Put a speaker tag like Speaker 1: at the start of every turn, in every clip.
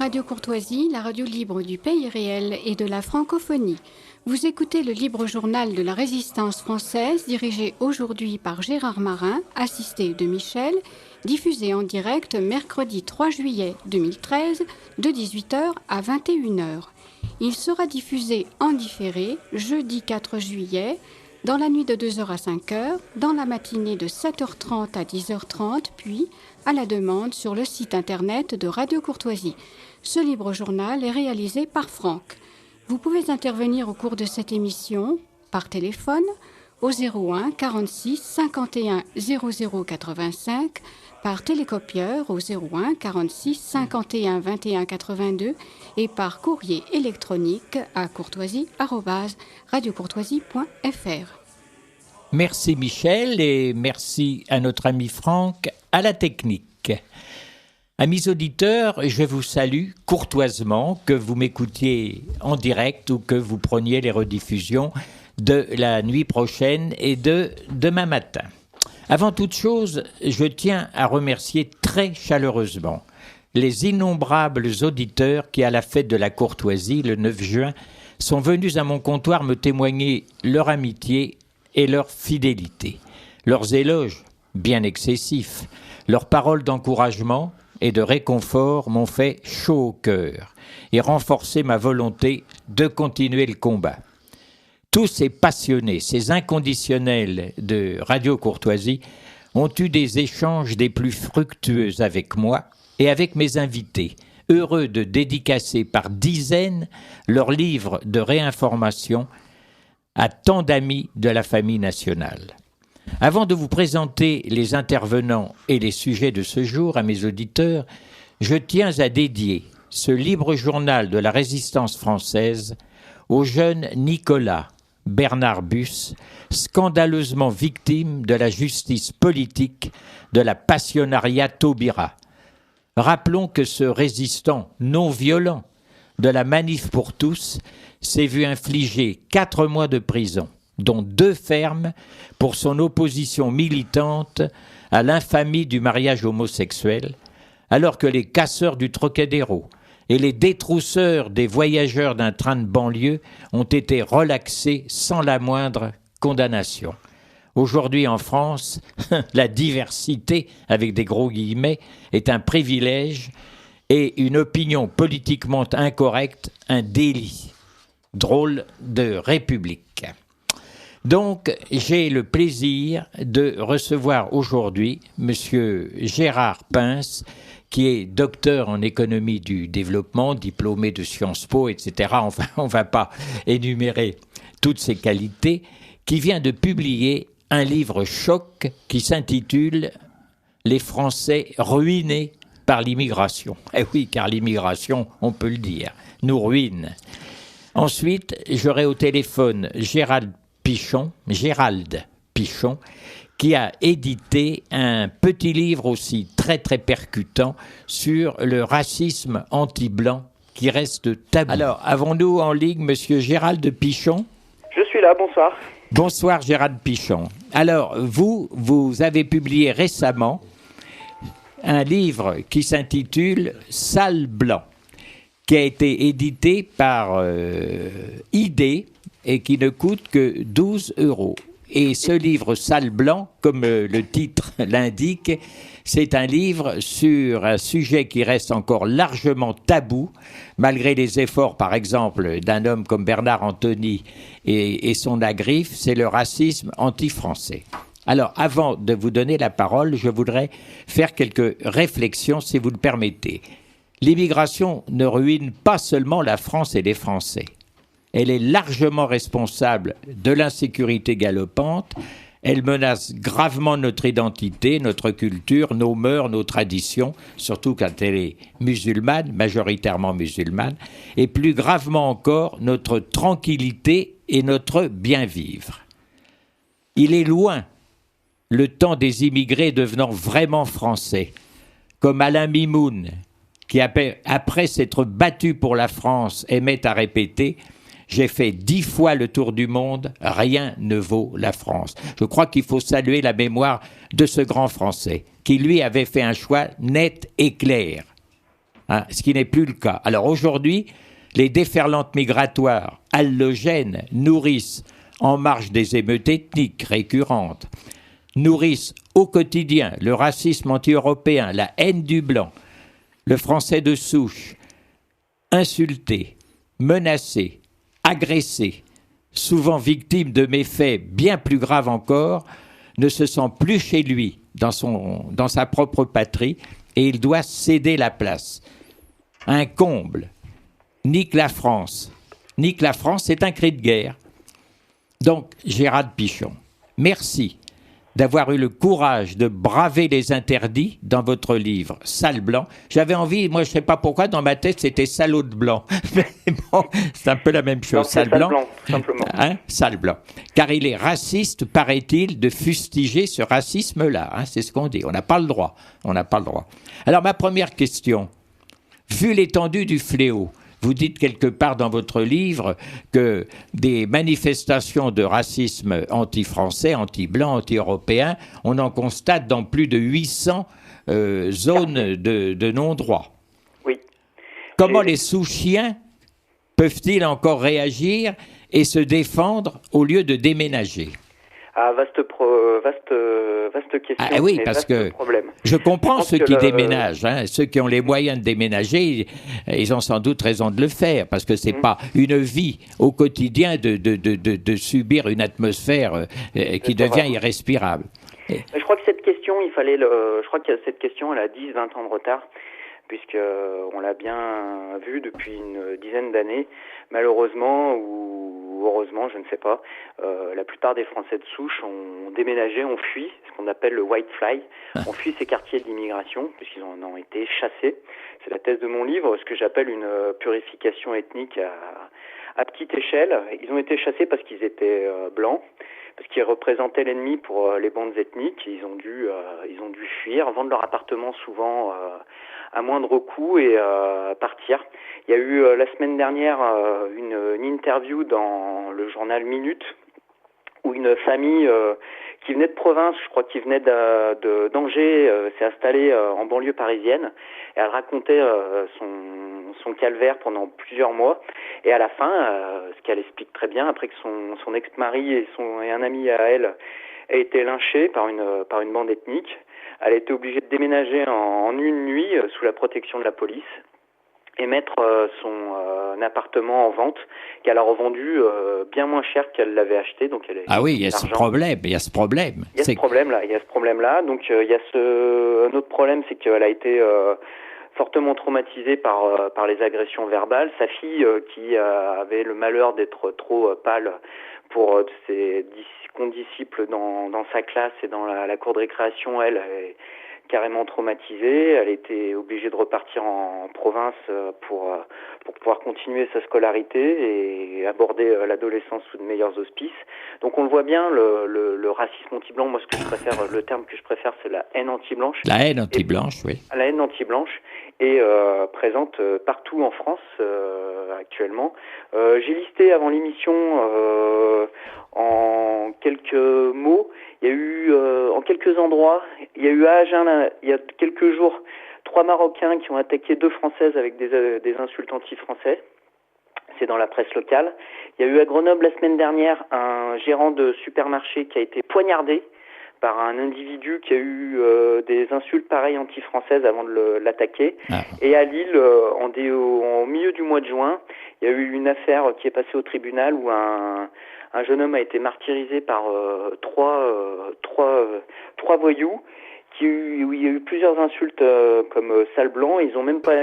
Speaker 1: Radio Courtoisie, la radio libre du pays réel et de la francophonie. Vous écoutez le libre journal de la Résistance française, dirigé aujourd'hui par Gérard Marin, assisté de Michel, diffusé en direct mercredi 3 juillet 2013, de 18h à 21h. Il sera diffusé en différé jeudi 4 juillet, dans la nuit de 2h à 5h, dans la matinée de 7h30 à 10h30, puis à la demande sur le site internet de Radio Courtoisie. Ce libre journal est réalisé par Franck. Vous pouvez intervenir au cours de cette émission par téléphone au 01 46 51 00 85, par télécopieur au 01 46 51 21 82 et par courrier électronique à courtoisie@radiocourtoisie.fr.
Speaker 2: Merci Michel et merci à notre ami Franck à la technique. Amis auditeurs, je vous salue courtoisement, que vous m'écoutiez en direct ou que vous preniez les rediffusions de la nuit prochaine et de demain matin. Avant toute chose, je tiens à remercier très chaleureusement les innombrables auditeurs qui, à la fête de la courtoisie, le 9 juin, sont venus à mon comptoir me témoigner leur amitié et leur fidélité. Leurs éloges, bien excessifs, leurs paroles d'encouragement et de réconfort m'ont fait chaud au cœur et renforcé ma volonté de continuer le combat. Tous ces passionnés, ces inconditionnels de Radio Courtoisie ont eu des échanges des plus fructueux avec moi et avec mes invités, heureux de dédicacer par dizaines leurs livres de réinformation à tant d'amis de la famille nationale. Avant de vous présenter les intervenants et les sujets de ce jour à mes auditeurs, je tiens à dédier ce libre journal de la Résistance française au jeune Nicolas Bernard Busse, scandaleusement victime de la justice politique de la passionnariat Taubira. Rappelons que ce résistant non violent de la Manif pour tous s'est vu infliger 4 mois de prison, dont 2 fermes pour son opposition militante à l'infamie du mariage homosexuel, alors que les casseurs du Trocadéro et les détrousseurs des voyageurs d'un train de banlieue ont été relaxés sans la moindre condamnation. Aujourd'hui en France, la diversité, avec des gros guillemets, est un privilège et une opinion politiquement incorrecte, un délit. Drôle de république. Donc, j'ai le plaisir de recevoir aujourd'hui M. Gérard Pince, qui est docteur en économie du développement, diplômé de Sciences Po, etc. Enfin, on ne va pas énumérer toutes ses qualités, qui vient de publier un livre choc qui s'intitule « Les Français ruinés par l'immigration ». Eh oui, car l'immigration, on peut le dire, nous ruine. Ensuite, j'aurai au téléphone Gérald Pichon, qui a édité un petit livre aussi très très percutant sur le racisme anti-blanc qui reste tabou. Alors, avons-nous en ligne Monsieur Gérald Pichon ?
Speaker 3: Je suis là, bonsoir.
Speaker 2: Bonsoir Gérald Pichon. Alors, vous avez publié récemment un livre qui s'intitule « Sale blanc », qui a été édité par ID et qui ne coûte que 12 €. Et ce livre Sale blanc, comme le titre l'indique, c'est un livre sur un sujet qui reste encore largement tabou, malgré les efforts, par exemple, d'un homme comme Bernard Anthony et son agriffe, c'est le racisme anti-français. Alors, avant de vous donner la parole, je voudrais faire quelques réflexions, si vous le permettez. L'immigration ne ruine pas seulement la France et les Français. Elle est largement responsable de l'insécurité galopante. Elle menace gravement notre identité, notre culture, nos mœurs, nos traditions, surtout quand elle est musulmane, majoritairement musulmane, et plus gravement encore notre tranquillité et notre bien-vivre. Il est loin le temps des immigrés devenant vraiment français, comme Alain Mimoun, qui, après s'être battu pour la France, aimait à répéter « J'ai fait 10 fois le tour du monde, rien ne vaut la France ». Je crois qu'il faut saluer la mémoire de ce grand Français, qui lui avait fait un choix net et clair. hein, ce qui n'est plus le cas. Alors aujourd'hui, les déferlantes migratoires allogènes nourrissent, en marge des émeutes ethniques récurrentes, nourrissent au quotidien le racisme anti-européen, la haine du blanc, le français de souche, insulté, menacé, agressé, souvent victime de méfaits bien plus graves encore, ne se sent plus chez lui, dans sa propre patrie, et il doit céder la place. Un comble. Nique la France. Nique la France, c'est un cri de guerre. Donc, Gérald Pichon, merci d'avoir eu le courage de braver les interdits dans votre livre « Sale blanc ». J'avais envie, moi je ne sais pas pourquoi, dans ma tête c'était « salaud de blanc ». Mais bon, c'est un peu la même chose.
Speaker 3: Non, sale blanc, tout simplement.
Speaker 2: Hein, sale blanc. Car il est raciste, paraît-il, de fustiger ce racisme-là. Hein, c'est ce qu'on dit. On n'a pas le droit. On n'a pas le droit. Alors ma première question, vu l'étendue du fléau, vous dites quelque part dans votre livre que des manifestations de racisme anti-français, anti-blanc, anti-européen, on en constate dans plus de 800 zones de non-droit.
Speaker 3: Oui.
Speaker 2: Comment les sous-chiens peuvent-ils encore réagir et se défendre au lieu de déménager ?
Speaker 3: Ah, vaste question.
Speaker 2: Ah oui, parce que
Speaker 3: problème.
Speaker 2: Je comprends ceux qui déménagent, hein, ceux qui ont les moyens de déménager, ils ont sans doute raison de le faire, parce que c'est pas une vie au quotidien de subir une atmosphère qui devient irrespirable.
Speaker 3: Je crois que cette question, je crois que cette question, elle a 10-20 ans de retard, puisque on l'a bien vu depuis une dizaine d'années, malheureusement ou heureusement, je ne sais pas, la plupart des Français de souche ont déménagé, ont fui, ce qu'on appelle le white fly, ont fui ces quartiers de l'immigration, puisqu'ils en ont été chassés. C'est la thèse de mon livre, ce que j'appelle une purification ethnique à petite échelle. Ils ont été chassés parce qu'ils étaient blancs, parce qu'ils représentaient l'ennemi pour les bandes ethniques. Ils ont dû fuir, vendre leur appartement souvent à moindre coût et partir. Il y a eu la semaine dernière une interview dans le journal Minute où une famille qui venait de province, je crois qu'il venait d'Angers, s'est installée en banlieue parisienne, et elle racontait son calvaire pendant plusieurs mois, et à la fin, ce qu'elle explique très bien, après que son ex-mari et un ami à elle aient été lynchés par une bande ethnique, elle a été obligée de déménager en une nuit sous la protection de la police et mettre son appartement en vente, qu'elle a revendu bien moins cher qu'elle l'avait acheté. Donc
Speaker 2: ah oui, il y a ce problème. Il y a ce
Speaker 3: problème-là. Donc il y a un autre problème, c'est qu'elle a été fortement traumatisée par les agressions verbales. Sa fille, qui avait le malheur d'être trop pâle pour ses condisciples dans sa classe et dans la cour de récréation, elle est carrément traumatisée. Elle était obligée de repartir en province pour pouvoir continuer sa scolarité et aborder l'adolescence sous de meilleurs auspices. Donc on le voit bien, le racisme anti-blanc, moi le terme que je préfère, c'est la haine anti-blanche.
Speaker 2: La haine anti-blanche, oui.
Speaker 3: La haine anti-blanche est présente partout en France actuellement. J'ai listé avant l'émission en quelques mots. Il y a eu en quelques endroits, il y a eu à Agen, il y a quelques jours, 3 Marocains qui ont attaqué 2 Françaises avec des insultes anti-français. C'est dans la presse locale. Il y a eu à Grenoble la semaine dernière un gérant de supermarché qui a été poignardé par un individu qui a eu des insultes pareilles anti-françaises avant de l'attaquer. Ah. Et à Lille, en milieu du mois de juin, il y a eu une affaire qui est passée au tribunal où un jeune homme a été martyrisé par trois voyous où il y a eu plusieurs insultes comme sale blanc. Ils ont même pas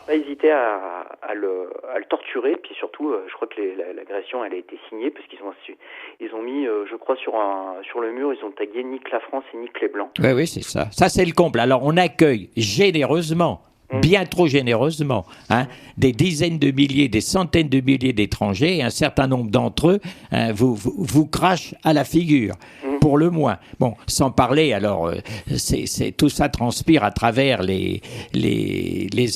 Speaker 3: hésité à le torturer. Puis surtout, je crois que l'agression elle a été signée parce qu'ils ont mis, je crois sur le mur, ils ont tagué nique la France et nique les blancs.
Speaker 2: Oui, c'est ça. Ça c'est le comble. Alors on accueille généreusement. Bien trop généreusement, des dizaines de milliers, des centaines de milliers d'étrangers, et un certain nombre d'entre eux vous crachent à la figure. pour le moins. Bon, sans parler, alors, tout ça transpire à travers les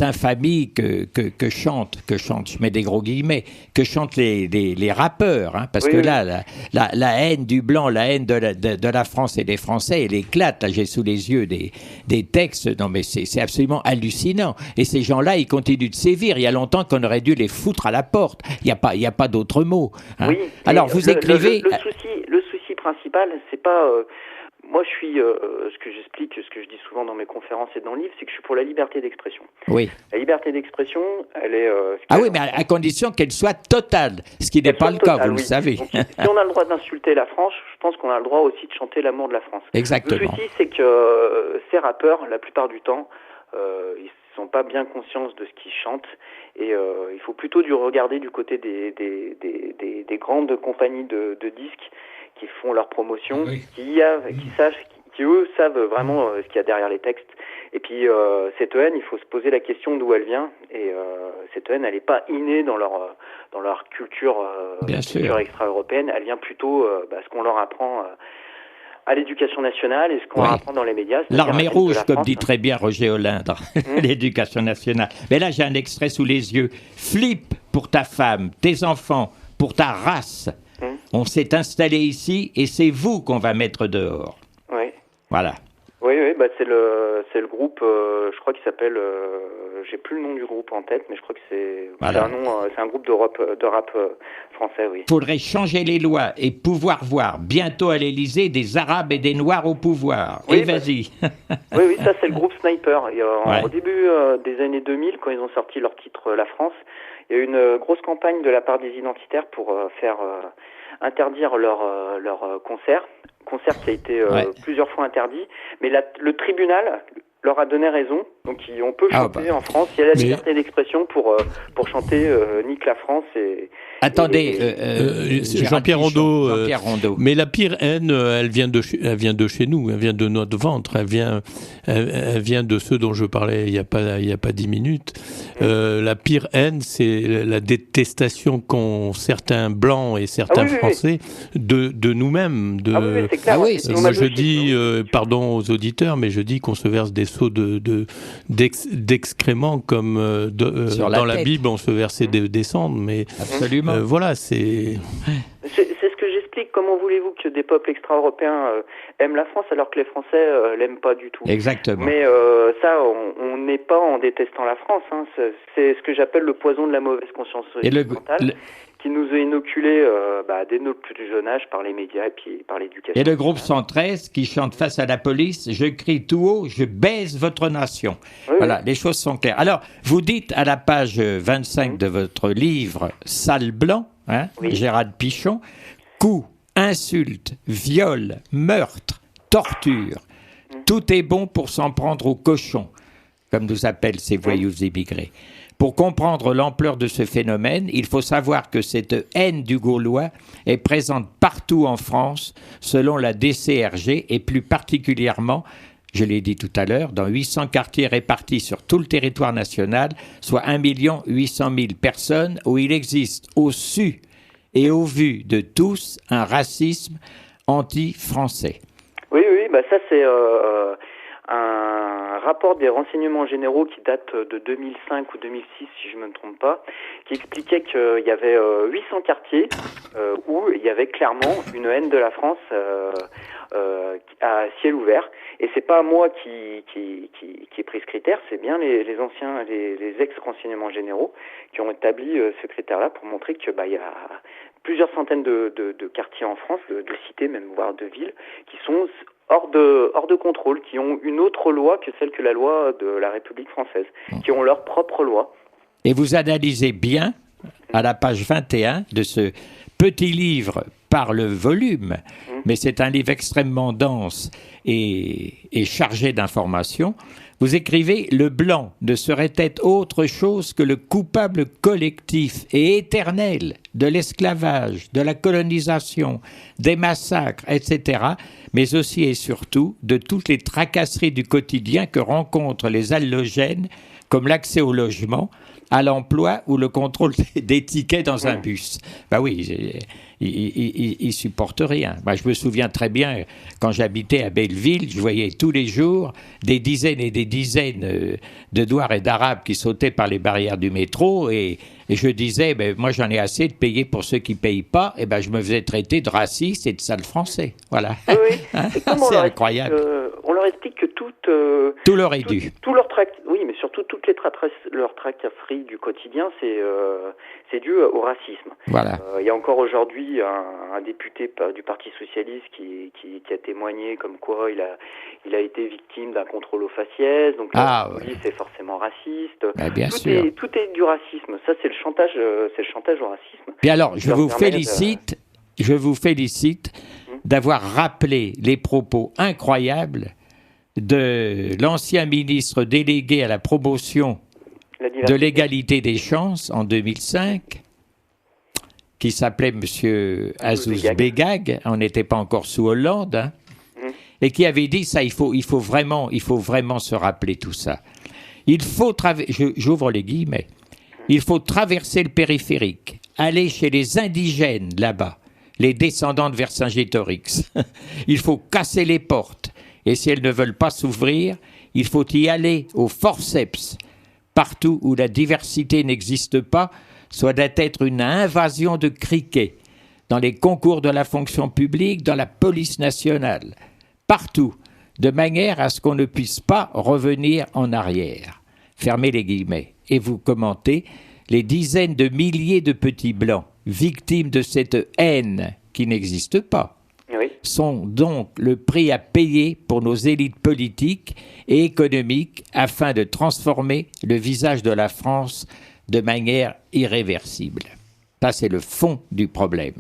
Speaker 2: infamies que chantent, je mets des gros guillemets, que chantent les rappeurs, hein, parce que là, la haine du blanc, la haine de la France et des Français, elle éclate. Là, j'ai sous les yeux des textes, non mais c'est absolument hallucinant. Et ces gens-là, ils continuent de sévir. Il y a longtemps qu'on aurait dû les foutre à la porte. Il n'y a pas d'autre mot. Hein. Oui, alors, vous écrivez...
Speaker 3: Le souci principal, c'est pas... moi, je suis... ce que j'explique, ce que je dis souvent dans mes conférences et dans le livre, c'est que je suis pour la liberté d'expression.
Speaker 2: Oui.
Speaker 3: La liberté d'expression, elle est...
Speaker 2: oui, mais à condition qu'elle soit totale, ce qui n'est pas le cas, vous le savez. Donc,
Speaker 3: si on a le droit d'insulter la France, je pense qu'on a le droit aussi de chanter l'amour de la France.
Speaker 2: Exactement.
Speaker 3: Le souci, c'est que ces rappeurs, la plupart du temps, ils sont pas bien conscients de ce qu'ils chantent, et il faut plutôt regarder du côté des grandes compagnies de disques qui font leur promotion, qui eux savent vraiment ce qu'il y a derrière les textes. Et puis cette haine, il faut se poser la question d'où elle vient, et cette haine, elle n'est pas innée dans leur culture extra-européenne, elle vient plutôt ce qu'on leur apprend à l'éducation nationale et ce qu'on leur apprend dans les médias.
Speaker 2: L'armée rouge, comme dit très bien Roger Olindre, l'éducation nationale. Mais là, j'ai un extrait sous les yeux. Flippe pour ta femme, tes enfants, pour ta race. On s'est installé ici et c'est vous qu'on va mettre dehors.
Speaker 3: Oui.
Speaker 2: Voilà.
Speaker 3: Oui, c'est le groupe, je crois qu'il s'appelle, j'ai plus le nom du groupe en tête, mais je crois que c'est un groupe de rap français, oui.
Speaker 2: Faudrait changer les lois et pouvoir voir bientôt à l'Élysée des Arabes et des Noirs au pouvoir. Oui, et vas-y.
Speaker 3: Oui, ça c'est le groupe Sniper. Et, au début des années 2000, quand ils ont sorti leur titre La France, il y a eu une grosse campagne de la part des identitaires pour faire interdire leur concert qui a été plusieurs fois interdit, mais le tribunal leur a donné raison, donc on peut chanter en France, il y a la liberté d'expression pour chanter Nique la France et...
Speaker 2: Attendez,
Speaker 4: Jean-Pierre Rondeau, mais la pire haine, elle vient de chez nous, elle vient de notre ventre, elle vient de ceux dont je parlais il y a pas 10 minutes. La pire haine, c'est la détestation qu'ont certains blancs et certains Français de nous-mêmes. Moi je dis, pardon aux auditeurs, mais je dis qu'on se verse des seaux d'excréments comme dans la Bible on se versait des cendres, mais
Speaker 2: absolument.
Speaker 4: Voilà, c'est
Speaker 3: ce que j'explique. Comment voulez-vous que des peuples extra-européens aiment la France alors que les Français l'aiment pas du tout?
Speaker 2: Exactement.
Speaker 3: Mais ça, on n'est pas en détestant la France. Hein. C'est ce que j'appelle le poison de la mauvaise conscience occidentale qui nous a inoculé dès notre plus jeune âge par les médias et puis par l'éducation.
Speaker 2: Et le groupe 113 qui chante face à la police, je crie tout haut, je baise votre nation. Voilà, les choses sont claires. Alors, vous dites à la page 25 de votre livre Sale blanc, Gérald Pichon, coups, insultes, viols, meurtres, tortures, tout est bon pour s'en prendre aux cochons, comme nous appellent ces voyous immigrés. Pour comprendre l'ampleur de ce phénomène, il faut savoir que cette haine du Gaulois est présente partout en France, selon la DCRG, et plus particulièrement, je l'ai dit tout à l'heure, dans 800 quartiers répartis sur tout le territoire national, soit 1 800 000 personnes, où il existe au su et au vu de tous un racisme anti-français.
Speaker 3: Oui, ça c'est... un rapport des renseignements généraux qui date de 2005 ou 2006, si je ne me trompe pas, qui expliquait qu'il y avait 800 quartiers où il y avait clairement une haine de la France à ciel ouvert. Et c'est pas moi qui ai pris ce critère, c'est bien les ex-renseignements généraux qui ont établi ce critère-là pour montrer que il y a plusieurs centaines de quartiers en France, de cités même, voire de villes, qui sont hors de contrôle, qui ont une autre loi que celle que la loi de la République française, qui ont leur propre loi.
Speaker 2: Et vous analysez bien, à la page 21 de ce petit livre par le volume, mais c'est un livre extrêmement dense et chargé d'informations, vous écrivez « Le blanc ne saurait être autre chose que le coupable collectif et éternel de l'esclavage, de la colonisation, des massacres, etc., mais aussi et surtout de toutes les tracasseries du quotidien que rencontrent les allogènes, comme l'accès au logement, à l'emploi ou le contrôle des tickets dans un bus. Ben oui, ils supportent rien. Moi, je me souviens très bien, quand j'habitais à Belleville, je voyais tous les jours des dizaines et des dizaines de Noirs et d'Arabes qui sautaient par les barrières du métro et je disais, moi j'en ai assez de payer pour ceux qui ne payent pas, et je me faisais traiter de raciste et de sale français. Voilà.
Speaker 3: Oui.
Speaker 2: C'est incroyable.
Speaker 3: On leur explique que tout
Speaker 2: leur est dû.
Speaker 3: Tout leur oui, mais surtout toutes leur tracailleries du quotidien, c'est dû au racisme.
Speaker 2: Voilà.
Speaker 3: Il y a encore aujourd'hui un député du Parti socialiste qui a témoigné comme quoi il a été victime d'un contrôle aux faciès, donc c'est forcément raciste.
Speaker 2: Bien sûr.
Speaker 3: Tout est du racisme. Ça, c'est le chantage au racisme.
Speaker 2: Et alors, je vous félicite d'avoir rappelé les propos incroyables de l'ancien ministre délégué à la promotion de l'égalité des chances en 2005, qui s'appelait M. Azouz Begag, on n'était pas encore sous Hollande, et qui avait dit ça, il faut vraiment se rappeler tout ça. J'ouvre les guillemets, il faut traverser le périphérique, aller chez les indigènes là-bas, les descendants de Vercingétorix. Il faut casser les portes. Et si elles ne veulent pas s'ouvrir, il faut y aller au forceps. Partout où la diversité n'existe pas, soit d'être une invasion de criquets, dans les concours de la fonction publique, dans la police nationale, partout, de manière à ce qu'on ne puisse pas revenir en arrière. Fermez les guillemets. Et vous commentez les dizaines de milliers de petits blancs, victimes de cette haine qui n'existe pas, sont donc le prix à payer pour nos élites politiques et économiques afin de transformer le visage de la France de manière irréversible. Ça, c'est le fond du problème.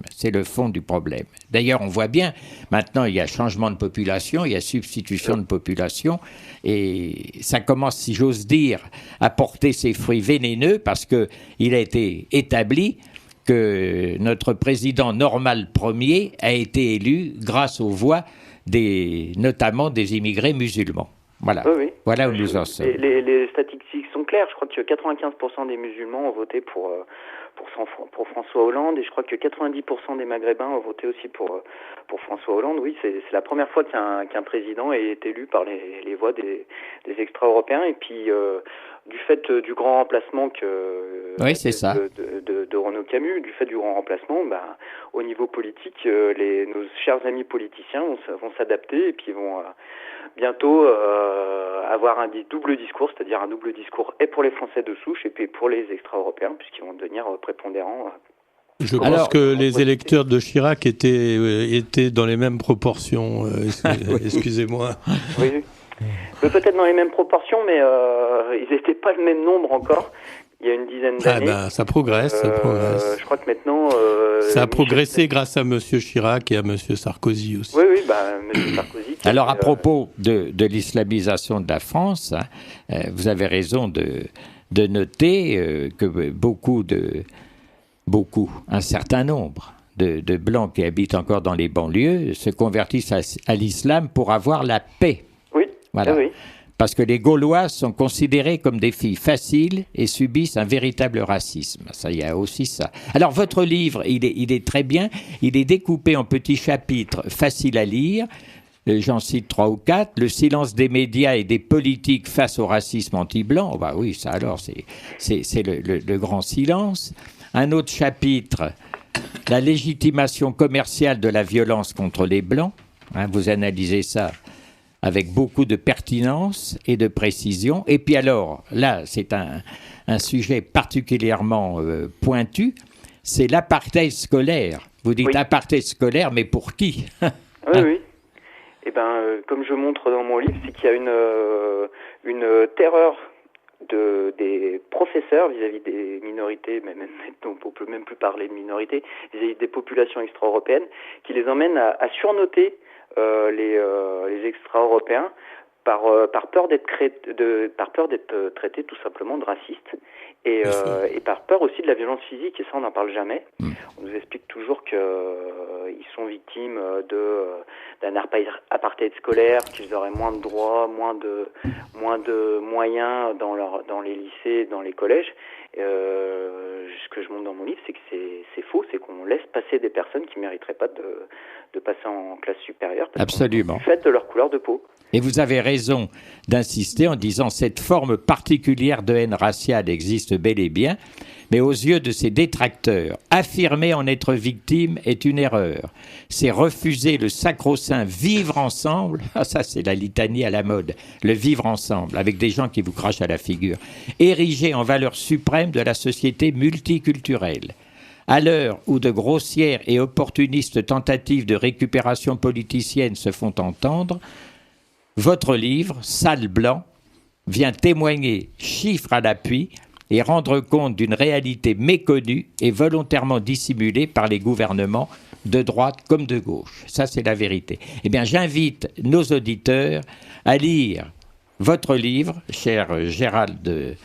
Speaker 2: D'ailleurs, on voit bien, maintenant, il y a changement de population, il y a substitution de population, et ça commence, si j'ose dire, à porter ses fruits vénéneux parce qu'il a été établi que notre président Normal Ier a été élu grâce aux voix notamment des immigrés musulmans. Voilà. Voilà où nous en sommes.
Speaker 3: Les statistiques sont claires. Je crois que 95% des musulmans ont voté pour François Hollande, et je crois que 90% des Maghrébins ont voté aussi pour François Hollande. Oui, c'est la première fois qu'un président est élu par les voix des extra-européens, et puis du fait du grand remplacement de Renaud Camus, du fait du grand remplacement, au niveau politique, nos chers amis politiciens vont s'adapter et puis vont bientôt avoir un double discours, c'est-à-dire un double discours et pour les Français de souche et puis pour les extra-européens, puisqu'ils vont devenir prépondérants.
Speaker 4: Je pense que les électeurs de Chirac étaient dans les mêmes proportions. Excusez-moi.
Speaker 3: Oui. Peut-être dans les mêmes proportions, mais ils n'étaient pas le même nombre encore. Il y a une dizaine d'années.
Speaker 4: Ça progresse,
Speaker 3: Je crois que maintenant...
Speaker 4: ça a progressé grâce à M. Chirac et à M. Sarkozy aussi.
Speaker 3: Oui, M. Sarkozy.
Speaker 2: Alors, à propos de l'islamisation de la France, vous avez raison de noter que un certain nombre de Blancs qui habitent encore dans les banlieues se convertissent à l'islam pour avoir la paix.
Speaker 3: Oui,
Speaker 2: voilà.
Speaker 3: Oui.
Speaker 2: Parce que les Gaulois sont considérés comme des filles faciles et subissent un véritable racisme. Ça, il y a aussi ça. Alors, votre livre, il est très bien. Il est découpé en petits chapitres faciles à lire. J'en cite 3 ou 4. Le silence des médias et des politiques face au racisme anti-blanc. Oui, ça alors, c'est le grand silence. Un autre chapitre, la légitimation commerciale de la violence contre les Blancs. Vous analysez ça avec beaucoup de pertinence et de précision. Et puis alors, là, c'est un sujet particulièrement pointu, c'est l'apartheid scolaire. Vous dites apartheid scolaire, mais pour qui?
Speaker 3: Oui. Eh comme je montre dans mon livre, c'est qu'il y a une terreur des professeurs vis-à-vis des minorités, mais on ne peut même plus parler de minorités, vis-à-vis des populations extra-européennes, qui les emmènent à surnoter les extra-européens par peur d'être traités tout simplement de racistes et par peur aussi de la violence physique, et ça on n'en parle jamais. On nous explique toujours qu'ils sont victimes d'un apartheid scolaire, qu'ils auraient moins de droits, moins de moyens dans les lycées, dans les collèges, Ce que je montre dans mon livre, c'est que c'est faux, c'est qu'on laisse passer des personnes qui ne mériteraient pas de passer en classe supérieure.
Speaker 2: Absolument.
Speaker 3: Du fait de leur couleur de peau.
Speaker 2: Et vous avez raison d'insister en disant cette forme particulière de haine raciale existe bel et bien, mais aux yeux de ses détracteurs, affirmer en être victime est une erreur. C'est refuser le sacro-saint vivre ensemble, ça c'est la litanie à la mode, le vivre ensemble, avec des gens qui vous crachent à la figure, érigé en valeur suprême de la société multiculturelle. À l'heure où de grossières et opportunistes tentatives de récupération politicienne se font entendre, votre livre, Sale Blanc, vient témoigner, chiffres à l'appui, et rendre compte d'une réalité méconnue et volontairement dissimulée par les gouvernements de droite comme de gauche. Ça, c'est la vérité. Eh bien, j'invite nos auditeurs à lire votre livre, cher Gérald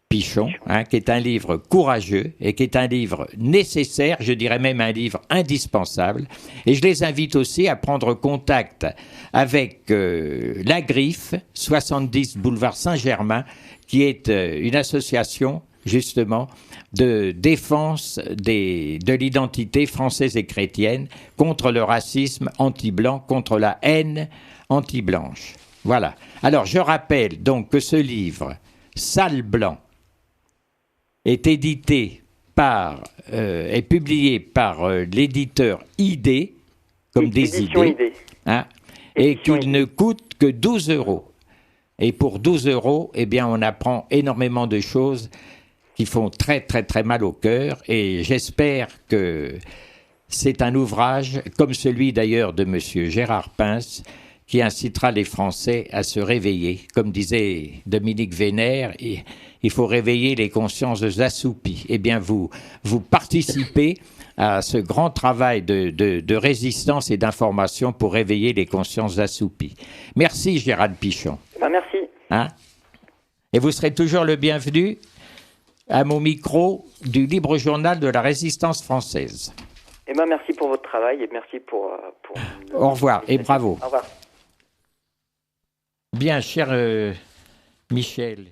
Speaker 2: Pichon, qui est un livre courageux et qui est un livre nécessaire, je dirais même un livre indispensable. Et je les invite aussi à prendre contact avec La Griffe, 70 boulevard Saint-Germain, qui est une association, justement, de défense de l'identité française et chrétienne contre le racisme anti-blanc, contre la haine anti-blanche. Voilà. Alors, je rappelle donc que ce livre, Sale Blanc, est édité est publié par l'éditeur ID, comme des idées, et qu'il ne coûte que 12 €. Et pour 12 €, eh bien, on apprend énormément de choses qui font très, très, très mal au cœur. Et j'espère que c'est un ouvrage, comme celui d'ailleurs de M. Gérard Pince, qui incitera les Français à se réveiller. Comme disait Dominique Vénère, il faut réveiller les consciences assoupies. Eh bien, vous participez à ce grand travail de résistance et d'information pour réveiller les consciences assoupies. Merci Gérald Pichon.
Speaker 3: Merci.
Speaker 2: Et vous serez toujours le bienvenu à mon micro du Libre Journal de la Résistance française.
Speaker 3: Merci pour votre travail et merci pour
Speaker 2: Au revoir et bravo.
Speaker 3: Au revoir.
Speaker 2: Bien, cher Michel.